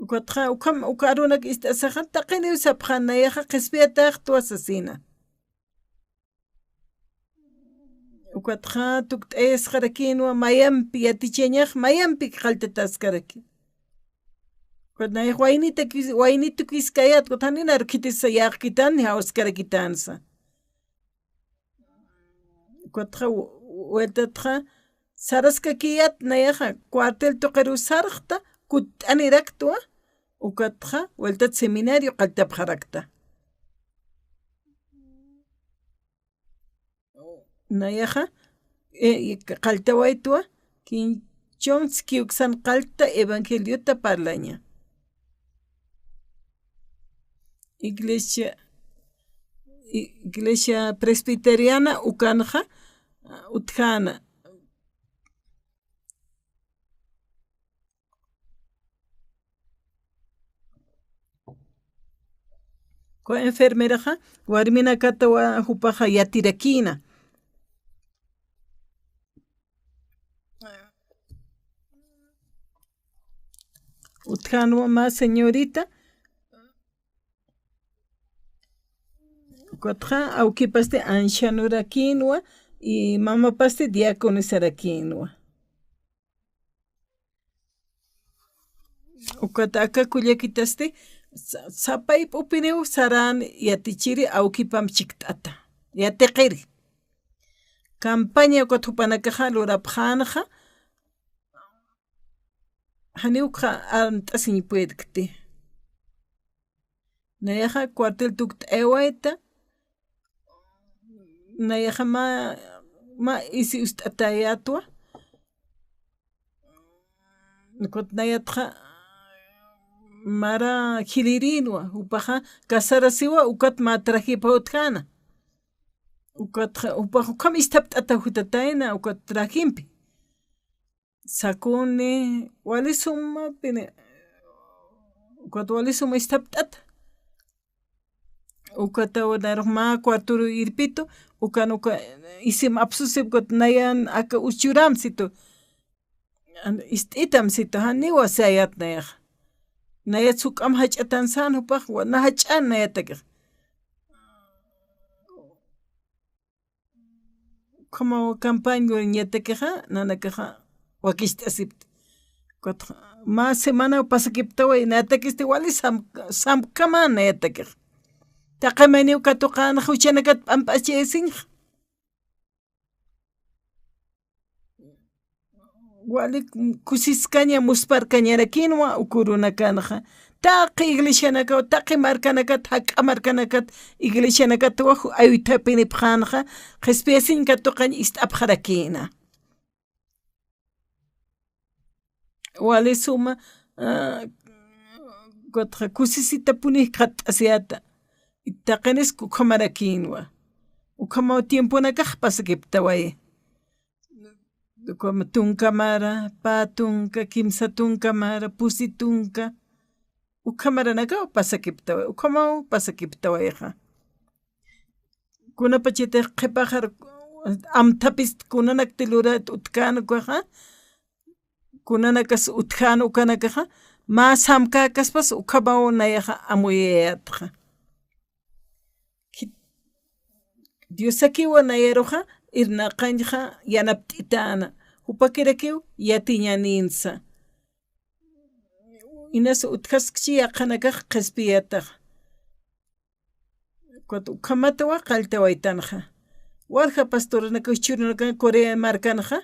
ukatra ukam ukarunak istasaja taqini sapjanayaja qespiata tuasasina ukatra tuktes qarakinwa mayampi yaticheñaj mayampi qaltataskaraki Cuando wainita kiskayat kutani narkitisa yakitan ni hauskara kitansa. Cuando vuelta saraska kiyat nayaja cuartel toqeru sarjta kut aniraktua ukatja vuelta seminario qaltapjarakta. Nayaja qaltawaitua kinchonski uksan qalta evangeliota parlaña. Iglesia presbiteriana ukanja utjana. Ko enfermeraja warmina katawa hupaja yatirakina. Utjano más señorita. Cuatro aukipaste ancianurakinwa y mama paste diaconisarakinwa. Ukataka kullakitaste sapay upineu saran yatichiri aukipam chiktata. Yateqiri. Campaña kutupanakaja lurapjanja. Haniukja antasin puedkte. Nayaja cuartel tukt ewaita. Nayaja ma isi ustatayatwa. Nikot nayatja mara khilirinwa upaja kasarasiwa ukat matrajipa utkana. Upaja kam istapt atahutataina ukat trajimpi. Sakune walisuma pine ukat walisuma istapt ata. Ukata wanarma cuarturu irpito uka isim absusib got nayan aka uchuram sito itam sito haniwa sayat nayaj nayat sukam hachatan san upaj wana hachan nayatak como campaña nyatakeja nanakaja wakist asipt got ma semana pasakiptawa natakiste wali sam kama nayatak taqamani ukatuqan huchanakat ampachesin wali kusiskaña musparkañarakinwa ukurunakanja taqi iglesianakat taqi markanakat haka markanakat iglesianakat waju ayutapinipjanja qespiasin katuqan istapjarakina wali suma gotja kusisita punih qat asiata Itakenes kukamarakinwa. Ukama tiempo nakaj pasakiptawaye. Como tunkamara, patunka, kimsa tunkamara, pusitunka. Ukamara naka pasakiptawaye. Ukama pasakiptawayeja. Kuna pachete qepajar amtapis kunanak tilurat utkana kwaja. Kunanakas utkana ukanakaja. Mas hamkakas pas ukama nayaja amuyeyatja. Diosakiwa nayeroja irna kanja yanaptitana upakirakiw yatiñaninsa inas utkaskchi yaqanakaq qespiyataq kuat ukamatawa qaltawaitanja walja pastornaka uchurnaka Corea markanja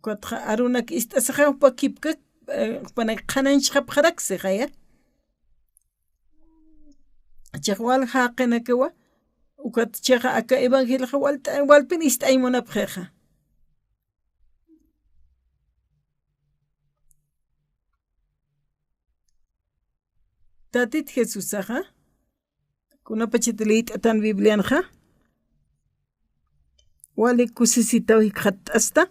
kuat arunak istasaja upakipka pana qananchqa pqaraksejaya chaqwal haqinakawa ukat chaja aka evangelija walpin istaymunapjeja. Tatit Jesusaja, kuna pachitelit atan Biblianja, wali kusisitaw hikhat hasta.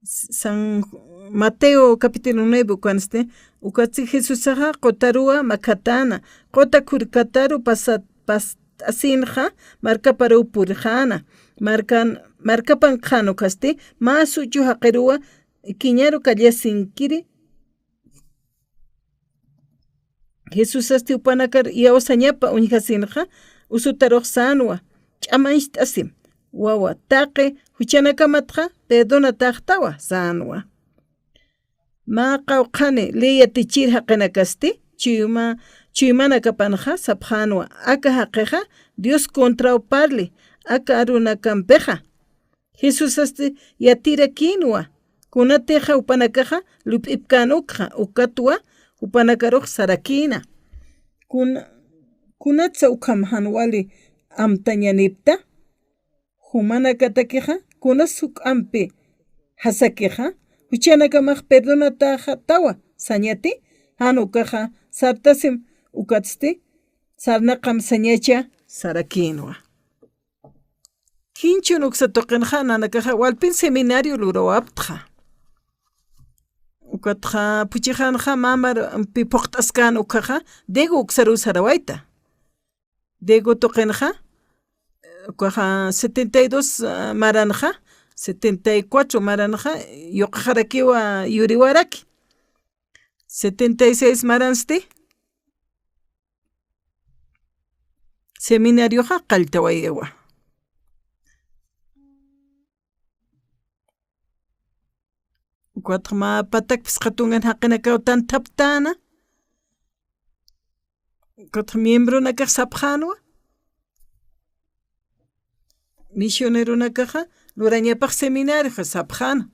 San Mateo capítulo 9 cuando ukatsi Jesusaja kotarua makatana, kota kurkataru asinja marca para upurjana marca panjano caste más suyo hakerua quiñaro calle sinkiri Jesús asti upanakar y osañapa unjasinja usutarox sanwa chamanist asim wawa taqe huchanakamatja pedona taqtawa sanwa ma qawqani le yatichir haqinakasti chuymana kapanqa sapjanwa aka haqiqa Dios contra parli aka aruna kampeja Jesús asti yatira kinwa kunateja upanakaja lupipkanukja ukatwa upanakaruq sarakina kunatsa ukhamhan wali amtañanipta humana katakeja kunasuk ampi hasakeja huchanakamaj perdonataja tawa sañati hanukaja sartasim ukatsti sarnaqam sañacha sarakinwa kinchun uksatoqinja nanakaja walpin seminario lurawaptja ukatja puchijanja mamar pipoqt'askan ukaja dego uksaru sarawaita dego toqinja ukaja 72 maranja 74 maranja yoqajarakiwa yuriwaraki 76 maransti seminarioja qalltawayewa ukatma patakpis qatungan haqinakawtan taptana ukatja miembro nakaj sapjanwa misionero nakaja lurañapaq seminario sapjana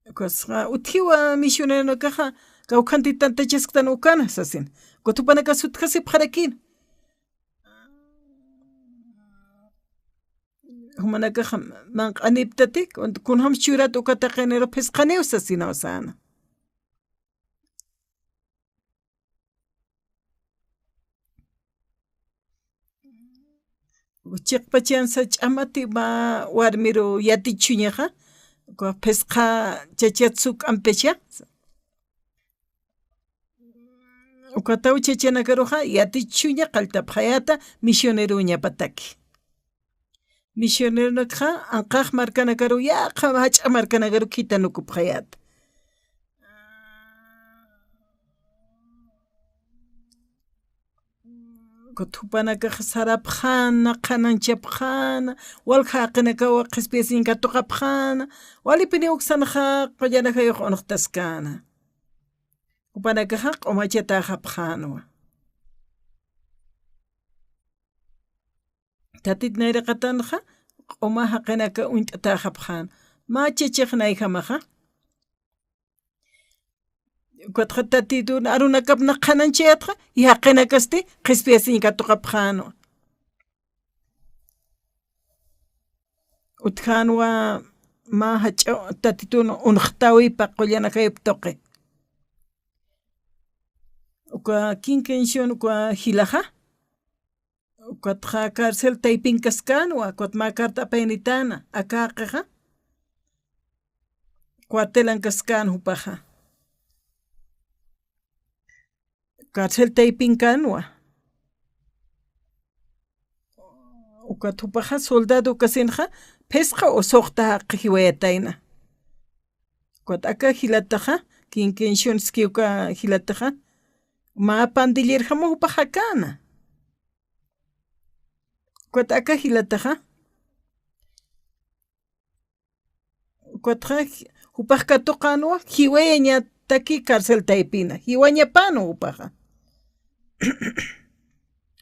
ukasqa utjiwa misionero nakaja kawqanti tantachasqtan ukana sasin kutupanaka sutkasip qarakin humanakaja manq'aniptati kunham churat ukata qenero pisqaneo sasinaw sana chiqpachansa ch'amati ma warmiro yatichuñaja pesqa chachatsuk ampecha ukataw chachanakaruja yatichuña qalltapqayata misionero ñapataki misionero nakaja anqaq markanakaru yaqa hach'a markanakaru kitanukupqayata kutupanakaja sarapqana qananchapqana walqa haqinakawa qispiasinkatuqapqana walipini uksanaja qollanajayoq unuqtaskana upanakaja q'umachataja tatit nayraqatanaja q'uma haqinaka unt'ataja pqana ma chichiqnayjamaja ukatqa tatituna arunakapna qhananchayatqa y haqinakasti qispiasinkatuqa pqanu utqanwa ma hach'u tatituna unqtawipa qullanakayup toqi uka kinkenshun uka hilaja ukatqa cárcel taypinkaskanwa ukatma karta apaynitana akaqiqa cuartelankaskana upaja cárcel taypinkanwa ukatupaja soldado kasinja pesqa usuqta qihiwayatayna ukat aka hilataja kinkenshunski uka hilataja ma pandillerjama upaja kana ukat aka hilataja ukatja upaj katuqanwa hiwaya ñataki cárcel taypina hiwañapanu upaja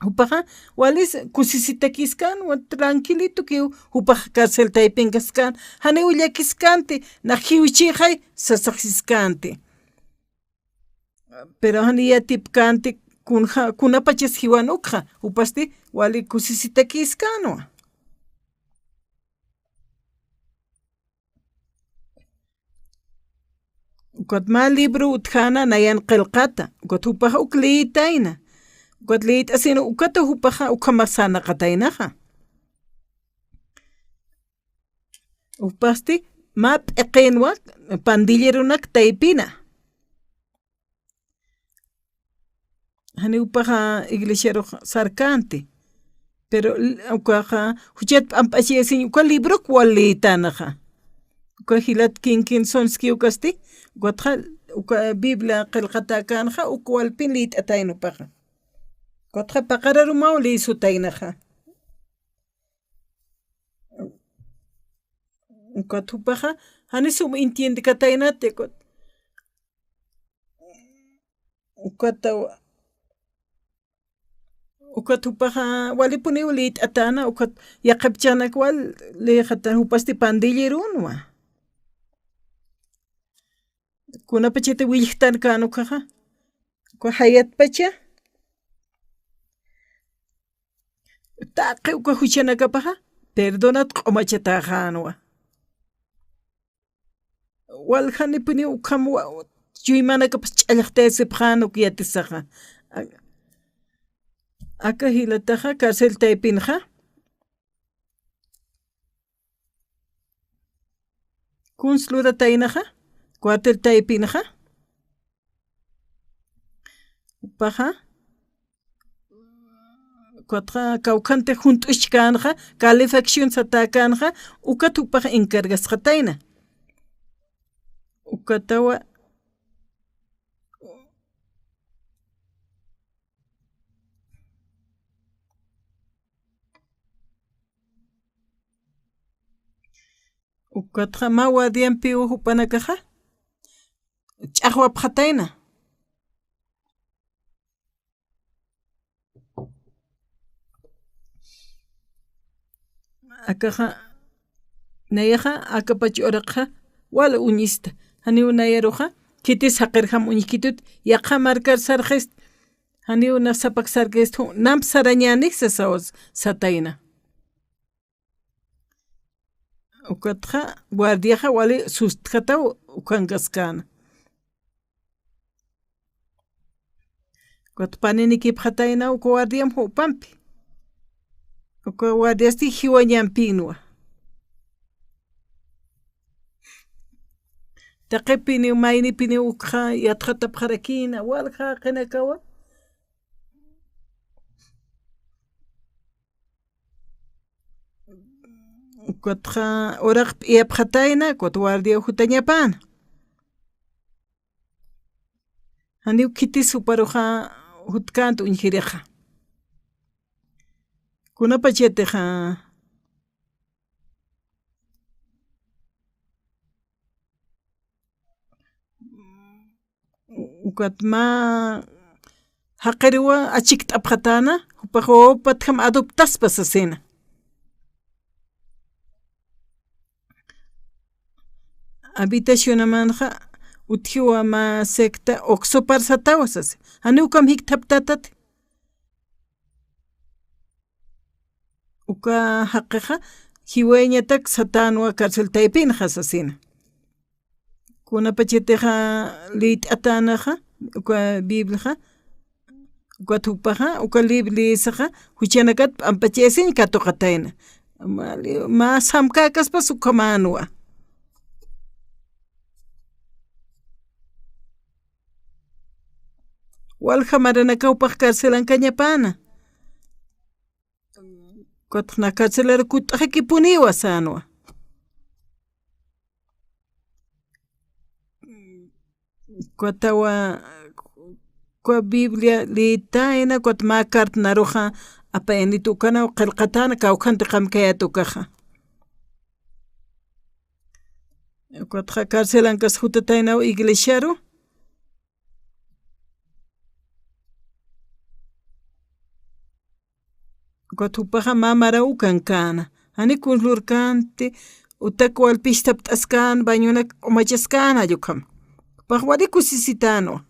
upaja walis kusisitakiskanwa tranquilito que upaja cárcel taypinkaskan hani ullakiskanti na hiwichijay sasaqsiskanti pero hani yatipkanti kunapachas hiwanukja upasti wali kusisitakiskanwa ukat ma libro utjana nayan qilqata ukat upaja ukliyitayna ukat liyit asino ukata upaja ukhamasana qataynaja upasti ma p'eqinwa pandillerunak taypina hani upaja iglesiaruj sarkanti pero ukaja huchat p'amp'achiyasin uka librok waliytanaja uka hilat kinkin sonski ukasti ukatja uka biblia qilqata kanja uka walpin liyt'atayna upaja ukatja paqararumaw liysutaynaja ukat upaja hani sum entiende kataynate ukat upaja wali puni ulit atana ukat yakapchanak wal le khata upasti pandillerunwa kuna pachete wilhtan kanu kaja ko hayat pacha taqi uka huchanaka paja perdonat qomachatajanwa wal hani puni ukam chuymanaka pas ch'alaqtesipjan ukiyatisaja aka hilataja cárcel taypinja kunslura taynaja cuartel taypinja paja cuatra kaukante junt'uchkanja calefacción satakanja ukatupaja encargasqa tayna ukatawa ukatja mawa diampi uhupanakaja ch'aqwapqa tayna akaja nayaja akapachi oraqja wala uñista hani unayaruja kitis haqirjam uñikitut yaqa marcar sarjest hani una sapak sargest nam sarañanik sasawas satayna ukatja guardiaja wali sustjata ukangaskana Cuando panini phatayna uka guardiam hupampi. Uka guardiasti hiwañampinwa. Taqipini maynipini ukha yatkhata pharakina walkha qinakawa. Ukatha oraq p'iyaphatayna kuta guardia hutañapana. Hani ukiti suparuja hutkantu unjiriqa. Kunapacheteja ukatma haqiriwa achikt'aphatana hupahopatkam adoptaspas asina. Habitacionamanja uthiwa ma secta oxoparsatawasas. Hani ukam hiktaptatat. Uka haqiqa hiweñatak satanwa karceltaypin hasasina. Kuna pacheteja lit atanaja uka bibliaja uka tupaja uka liblisaja huchanakat ampachesin katoqatayna. Ma samkakaspas ukamanwa. Walja maranakawpaq karcelan kañapana. Kotna carcelera kut'aqi puniwa sanwa. Kotawa kwa Biblia litaina kot ma kart naruja apayani tukana qilqatana kawkhanta qamkaya tukaja. Kotja carcelan kas hutatayna iglesiaru. Kotupaja mamara ukankana. Hani kunlurkanti utakwal pishtaptaskan bañunak umachaskana yukam. Pahwari kusisitano.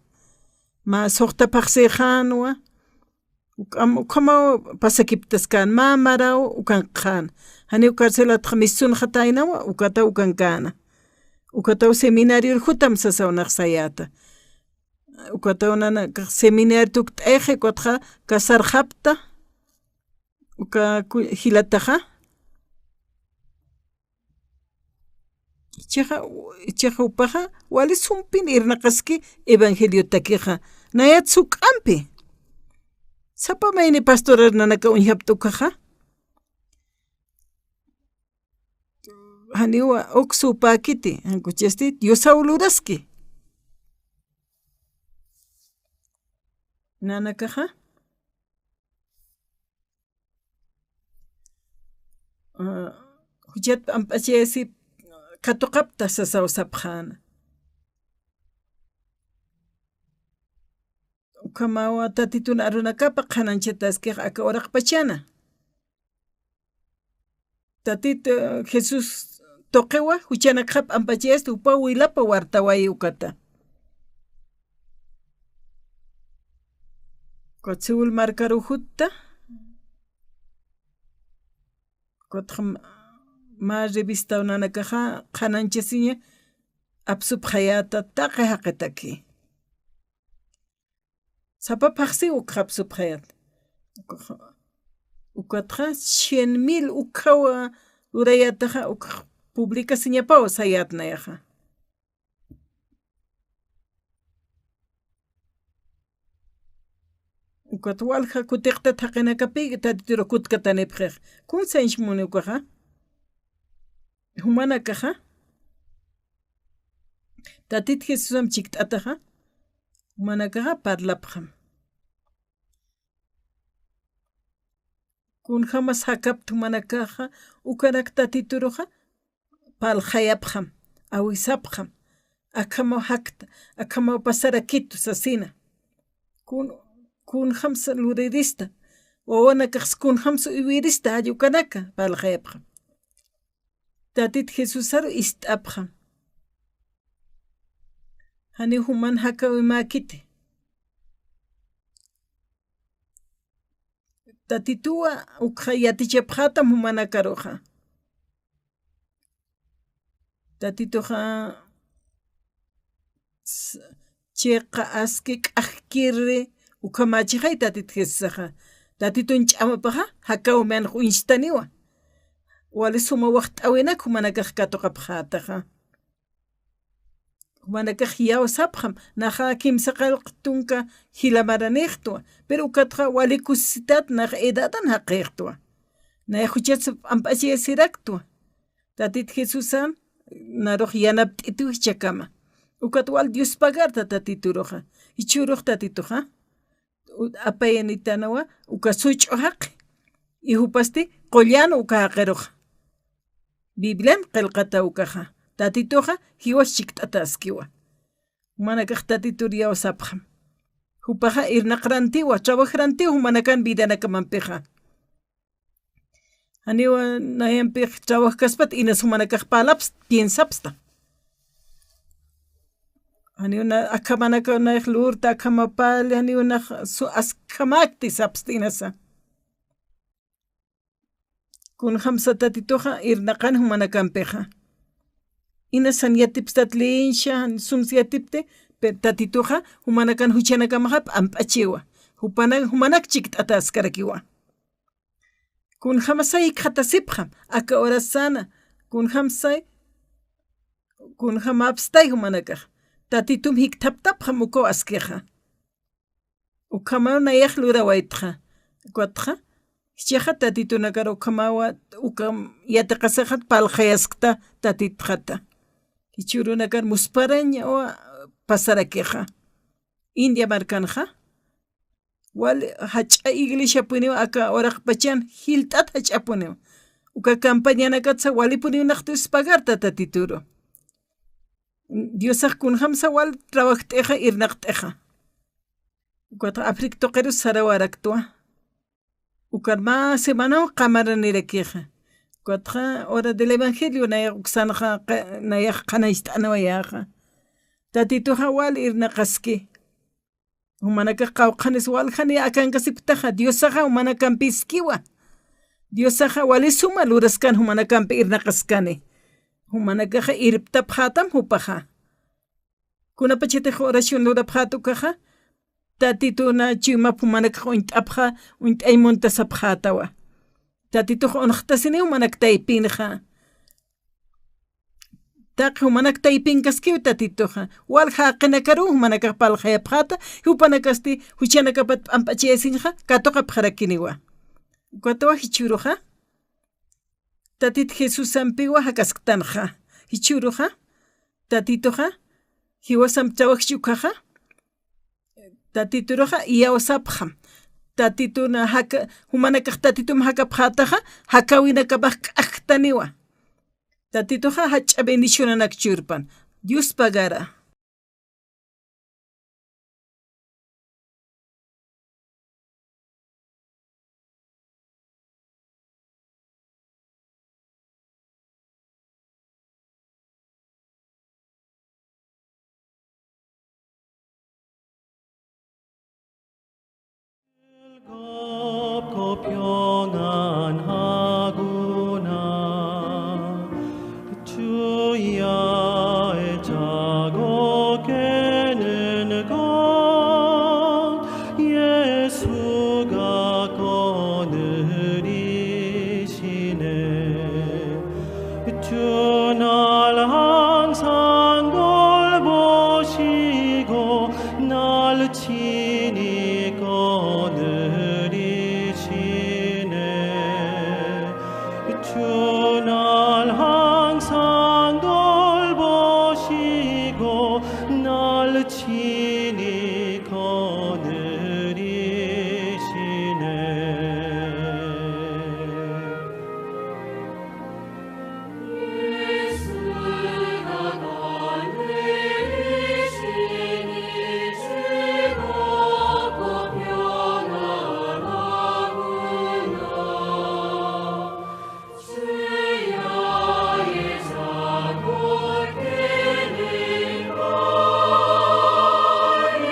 Ma sohta paksejanwa. Ukama pasakiptaskan mamara ukankan. Hani ukarcelat khamisun khataynawa ukata ukankana. Ukata seminario hutam sasawnaq sayata. Ukata unana seminario tukt eje kotja kasarjapta. Uka hilataja. Ichaja upaja wali sumpin irnaqaski evangelio takiqa. Nayat sukampi. Sapa mayni pastorar nanaka unhaptukaja. Haniwa oksu pakiti. Ankuchesti yosauluraski. Nanakaja. Hujat ampachesi katuqapta sasaw sapkhana. ukamawa tatituna arunakapa qananchataskej aka oraq pachana tatito Jesus toqewa huchanakap ampachesta upa wilapa wartaway ukata Kotzul markarujutta kotkham ma revista unanakaja qananchasiña apsup hayata taqe haqetaki sapapaqsi uqapsup hayat ukatqa 100,000 uqawa urayataja publicaciñapawa sayatnayaja ukatwalja kutiqta thaqinakapi tatituro kutkatanipqej kun senchmuni ukaja humanakaja tatit Jesusam chikt'ataja humanakaja parlapqam kun jamas hakapt humanakaja ukanak tatituroja paljayapqam awisapqam akamaw hakta akamaw pasarakitu sasina kun hamsa lurirista wawanakaqs kun hamsa uywirista ayukanaka paljayapqam tatit Jesusaro ist'apqam hani human hakawi makiti tatituwa ukha yatichapqatam humanakaroja tatitoja cheqa aski k'ajkirri ukamachijay tatit Jesusaja tatitun ch'amapaja hakaw meanq winchtaniwa wali suma waqt'awinak humanakaq katuqapqataja humanakaq yawsapqam naja kimsa qallqtunka hilamaraniqtwa pero ukatqa wali kusitat naj edatan haqiqtwa nayajuchasap amp'achiyasiraktwa tatit Jesusan naruq yanapt'ituj chakama ukat wal Dios pagarta tatituroja ichuruq tatituja apayanitanawa uka such'uhaq y hupasti qollano uka haqeruq Biblian qillqata ukaja tatitoja hiwash chikt'ataskiwa humanakaq tatitur yawsapqam hupaja irnaqrantiwa trabajrantiwa humanakan vidanakamanpiqa aniwa nayanpiq trabajkaspat inas humanakaq palaps piensapsta aniuna akamanaka unayq lurta akamapali aniunaq askamakti sapsta inasa kun hamsa tatitoja irnaqan humanakanpiqa inasan yatipstatlinsha sumsiatipte tatitoja humanakan huchanakamajap amp'achiwa humanak chikt'ataskarakiwa kun hamasay qhatasipqam aka orasana kun hamapstay humanakaq tatitum hiktaptapqam uko askeja ukamana yaqlura waytqa ukatqa Chiaja tatitunakaro ukamawa ukam yataqasaqat palqayaskta tatitqata kichurunakar musparaña o pasarakeja India markanja wal hach'a iglesia puniwa aka oraq pachan hilt'at hach'a puniwa uka campaña nakatsa wali puniwnaqtis pagarta tatituro Diosaq kun hamsa wal trabajt'eja irnaqt'eja ukata Africa toqeru sarawaraktua ukar más semana qamaranirakiqa ukatqa hora del evangelio nayaq uksanaqa nayaq qanayst'anawayaqa tatituja wal irnaqaski humanaka qawqanis waljani akankasiptaja Diosaqa humanakampiskiwa Diosaqa wali suma luraskan humanakampi irnaqaskani humanakaqa irptapqatam hupaja kunapachitaq oración lurapqatukaja tatituna chima pumanaka unt'apqa unt'aymuntasapqatawa tatituqa unaqtasini humanaktaypinqa taqi humanaktaypinkaskiwa tatituqa wal haqinakaru humanaka paljayapqata hupanakasti huchanakapat amp'achiyasinqa katuqa pqarakiniwa ukatawa hichuruqa tatit Jesusampiwa hakasktanqa hichuruqa tatituqa hiwasam trabajchukaqa tatituroja yawsapqam tatituna haka humanakaq tatitum hakapqataja hakawinakapaq k'aqtaniwa tatituja hach'a bendicionanak churpan Dios pagara